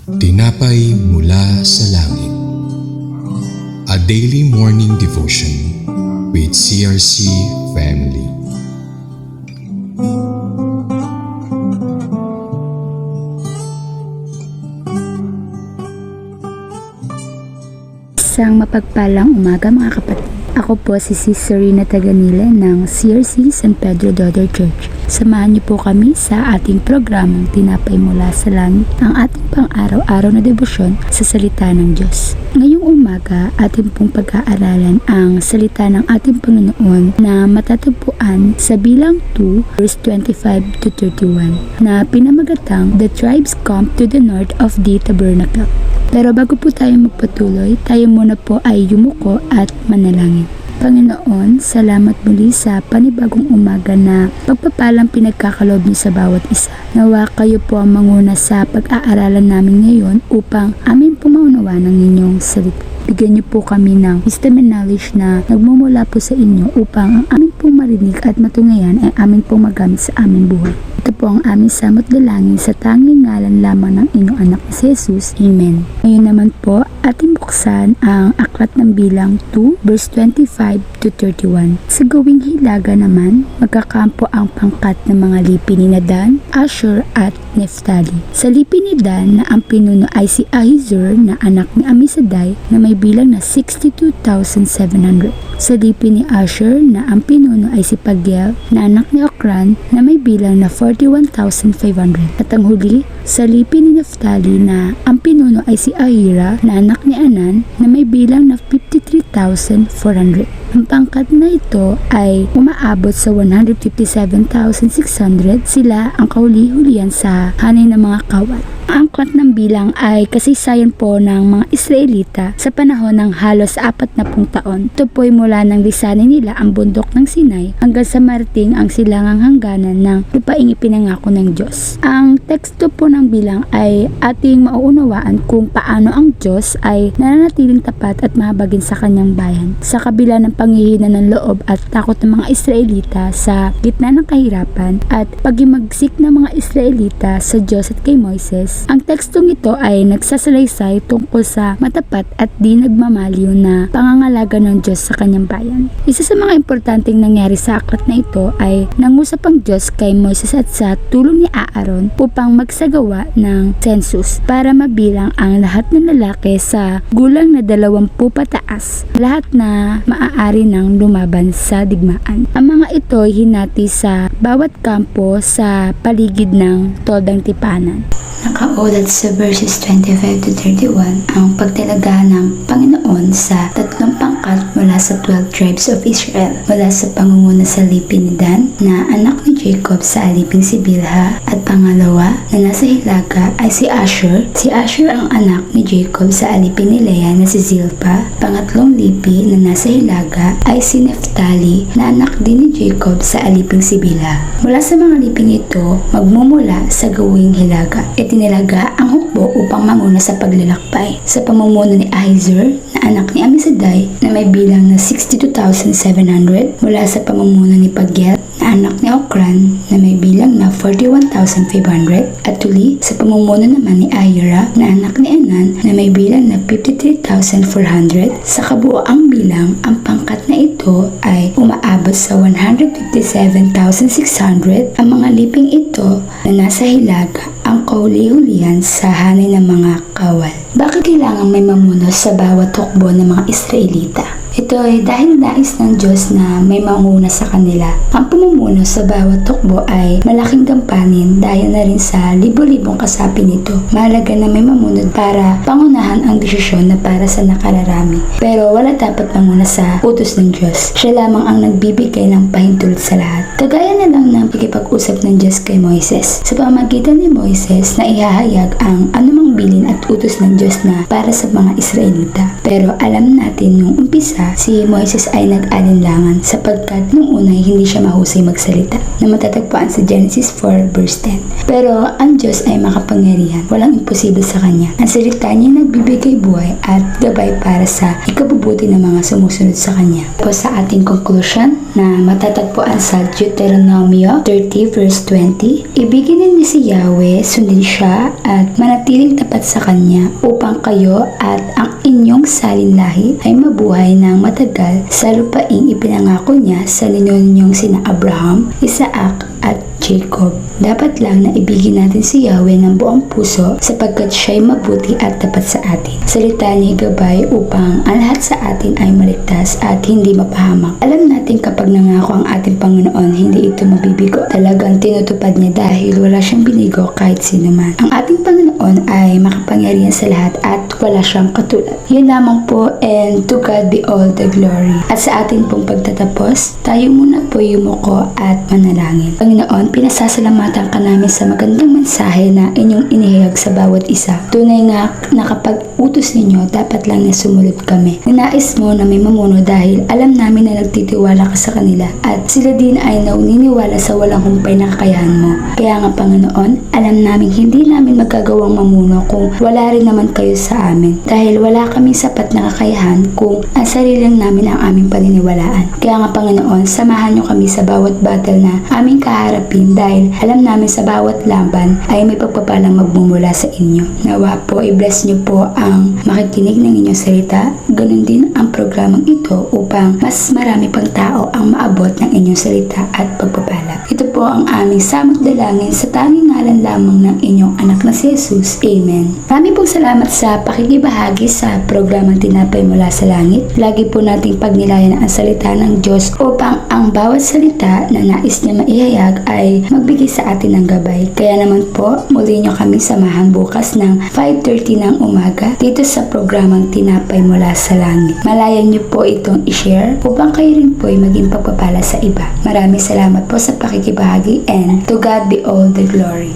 Tinapay mula sa langit. A daily morning devotion with CRC family. Isang mapagpalang umaga mga kapatid. Ako po si Sister Rina Taganile ng CRC San Pedro Daughter Church. Samahan niyo po kami sa ating programang Tinapay Mula sa Langit, ang ating pang-araw-araw na debosyon sa salita ng Diyos. Ngayong umaga, ating pong pag-aaralan ang salita ng ating Panginoon na matatagpuan sa bilang 2 verse 25 to 31 na pinamagatang The Tribes Come to the North of the Tabernacle. Pero bago po tayo magpatuloy, tayo muna po ay yumuko at manalangin. Panginoon, salamat muli sa panibagong umaga na pagpapalang pinagkakaloob niyo sa bawat isa. Nawa kayo po ang manguna sa pag-aaralan namin ngayon upang amin po maunawa ng inyong salita. Bigyan niyo po kami ng wisdom and knowledge na nagmumula po sa inyo upang ang amin pong marinig at matungayan ay amin pong magamit sa aming buhay. Ito po ang aming samot dalangin sa tanging ngalan lamang ng inyong anak na si Jesus. Amen. Ngayon naman po, ating buksan ang aklat ng bilang 2 verse 25 to 31. Sa gawing hilaga naman, magkakampo ang pangkat ng mga lipi ni Dan, Asher at Neftali. Sa lipi ni Dan na ang pinuno ay si Ahizur na anak ni Amisadai na may bilang na 62,700. Sa lipi ni Asher na ang pinuno ay si Pagiel na anak ni Okran na may bilang na 41,500. At ang huli, sa lipi ni Neftali na ang pinuno ay si Ahira na anak ni Anan na may bilang na 53,400. Ang pangkat na ito ay umaabot sa 157,600. Sila ang kahuli-hulihan sa hanay ng mga kawat. Ang angklat ng bilang ay kasaysayan po ng mga Israelita sa panahon ng halos 40 taon. Ito po ay mula ng lisanin nila ang bundok ng Sinai hanggang sa marating ang silangang hangganan ng lupaing ipinangako ng Diyos. Ang teksto po ng bilang ay ating mauunawaan kung paano ang Diyos ay nananatiling tapat at mahabagin sa kanyang bayan. Sa kabila ng panghihina ng loob at takot ng mga Israelita sa gitna ng kahirapan at pagimagsik ng mga Israelita sa Diyos at kay Moises, ang tekstong ito ay nagsasalaysay tungkol sa matapat at di nagmamaliw na pangangalaga ng Diyos sa kanyang bayan. Isa sa mga importanteng nangyari sa aklat na ito ay nangusap ang Diyos kay Moises at sa tulong ni Aaron upang magsagawa ng census para mabilang ang lahat ng lalaki sa gulang na 20 pataas, lahat na maaari ng lumaban sa digmaan. Ang mga ito ay hinati sa bawat kampo sa paligid ng Toldang Tipanan. Nakaulat sa verses 25 to 31 ang pagtalaga ng Panginoon sa tatlong pangkat mula sa 12 tribes of Israel, mula sa pangunguna sa lipi ni Dan na anak ni Jacob sa aliping si Bilha, at pangalawa na nasa hilaga ay si Asher. Si Asher ang anak ni Jacob sa alipin ni Leah na si Zilpa. Pangatlong lipi na nasa hilaga ay si Neftali na anak din ni Jacob sa aliping si Bilha. Mula sa mga liping ito, magmumula sa gawing hilaga. Itinilaga ang hukbo upang manguna sa paglalakbay sa pamumuno ni Ahizur na anak ni Amisadai na may bilang na 62,700, mula sa pamumuno ni Pagiel na anak ni Okran na may bilang na 41,500, at tuli sa pamumuno naman ni Ahira na anak ni Anan na may bilang na 53,400. Sa kabuoang bilang, ang pangkat na ito ay umaabot sa 157,600. Ang mga liping ito na nasa hilaga ang kahuli-hulihan sa hanay ng mga kawal. Bakit kailangan may mamuno sa bawat hukbo ng mga Israelita? Ito ay dahil nais ng Diyos na may manguna sa kanila. Ang pamumuno sa bawat hukbo ay malaking gampanin dahil na rin sa libo-libong kasapi nito. Mahalaga na may mamunod para pangunahan ang desisyon na para sa nakararami. Pero wala dapat manguna sa utos ng Diyos. Siya lamang ang nagbibigay ng pahintulot sa lahat. Kagaya na lang ng pakipag-usap ng Diyos kay Moises. Sa pamamagitan ni Moises na ihahayag ang anumang bilin at utos ng Diyos na para sa mga Israelita. Pero alam natin nung umpisa, si Moises ay nag-alinlangan sapagkat nung una hindi siya mahusay magsalita na matatagpuan sa Genesis 4 verse 10. Pero ang Diyos ay makapangyarihan, walang imposible sa Kanya. Ang salita niya ay nagbibigay buhay at gabay para sa ikabubuti ng mga sumusunod sa Kanya. Po sa ating conclusion na matatagpuan sa Deuteronomio 30 verse 20, ibiginin niyo si Yahweh, sundin siya at manatiling tapat sa Kanya upang kayo at ang inyong salinlahi ay mabuhay ng matagal sa lupaing ipinangako niya sa ninyong sina Abraham, Isaac at Jacob. Dapat lang na ibigin natin si Yahweh ng buong puso sapagkat siya'y mabuti at tapat sa atin. Salita niya'y gabay upang ang lahat sa atin ay maligtas at hindi mapahamak. Alam natin kapag nangako ang ating Panginoon, hindi ito mabibigo. Talagang tinutupad niya dahil wala siyang binigo kahit sino man. Ang ating Panginoon ay makapangyarihan sa lahat at wala siyang katulad. Yun lamang po, and to God be all the glory. At sa ating pong pagtatapos, tayo muna po yumuko at manalangin. Panginoon, pinasasalamatan ka namin sa magandang mensahe na inyong inihayag sa bawat isa. Tunay nga na kapag utos ninyo, dapat lang na sumunod kami. Ninais mo na may mamuno dahil alam namin na nagtitiwala ka sa kanila at sila din ay naniniwala sa walang humpay na kakayahan mo. Kaya nga Panginoon, alam namin hindi namin magagawang mamuno kung wala rin naman kayo sa amin dahil wala kaming sapat na kakayahan kung ang sarili lang namin ang aming paniniwalaan. Kaya nga Panginoon, samahan nyo kami sa bawat battle na aming kaharapin dahil alam namin sa bawat laban ay may pagpapalang magmumula sa inyo. Nawa po, i-bless nyo po ang makikinig ng inyong salita. Ganun din ang programang ito upang mas marami pang tao ang maabot ng inyong salita at pagpapala. Ito po ang aming samot dalangin sa tanging ngalan lamang ng inyong anak na si Jesus. Amen. Marami pong salamat sa pakikibahagi sa programang Tinapay Mula sa Langit. Lagi po nating pagnilayan ang salita ng Diyos upang ang bawat salita na nais niya maihayag ay magbigay sa atin ng gabay. Kaya naman po, muli nyo kami samahan bukas ng 5:30 ng umaga dito sa programang Tinapay Mula sa Langit. Malayan nyo po itong i-share upang kayo rin po ay maging pagpapala sa iba. Maraming salamat po sa pakikibahagi and to God be all the glory.